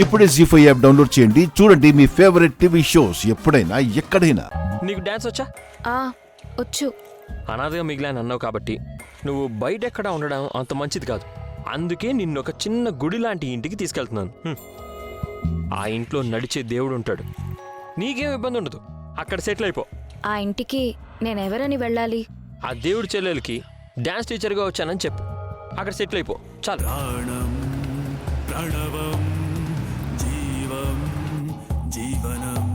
ఇప్పుడే జీ5 app download చేయండి. చూడండి మీ ఫేవరెట్ టీవీ షోస్ ఎప్పుడైనా ఎక్కడైనా. నీకు డాన్స్ వచ్చా? వచ్చు. అనాథగా మిగిలాను అన్నావు కాబట్టి నువ్వు బయట ఎక్కడ ఉండడం అంత మంచిది కాదు. అందుకే నిన్ను ఒక చిన్న గుడి లాంటి ఇంటికి తీసుకెళ్తున్నాను. ఆ ఇంట్లో నడిచే దేవుడు ఉంటాడు. నీకేం ఇబ్బంది ఉండదు. అక్కడ సెటిల్ అయిపో. ఆ ఇంటికి నేనెవరని వెళ్ళాలి? ఆ దేవుడి చెల్లెలకి డాన్స్ టీచర్గా వచ్చానని చెప్పు. అక్కడ సెటిల్ అయిపో చాలు. ప్రాణం ప్రణవం జీవం జీవనం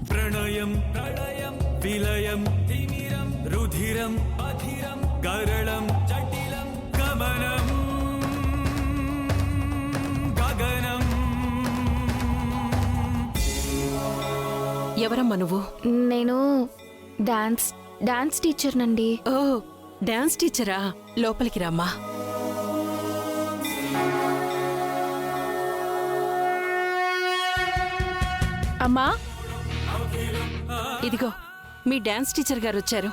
ప్రణయం ప్రళయం విలయం తిమిరం రుధిరం అధిరం గరళం జటిలం గమనం గగనం. ఎవరమ్మా నువ్వు? నేను డాన్స్ టీచర్ నండి. ఓ, డాన్స్ టీచరా? లోపలికి రామ్మా. అమ్మా, ఇదిగో మీ డాన్స్ టీచర్ గారు వచ్చారు.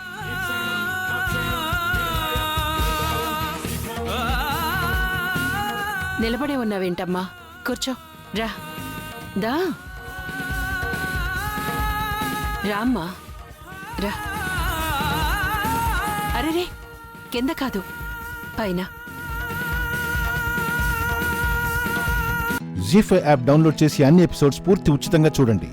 నిలబడే ఉన్నావేంటమ్మా? కూర్చో, రా. దా రామ్మా, రా. అరెరే, కింద కాదు, పైన. జీ5 యాప్ డౌన్లోడ్ చేసి అన్ని ఎపిసోడ్స్ పూర్తి ఉచితంగా చూడండి.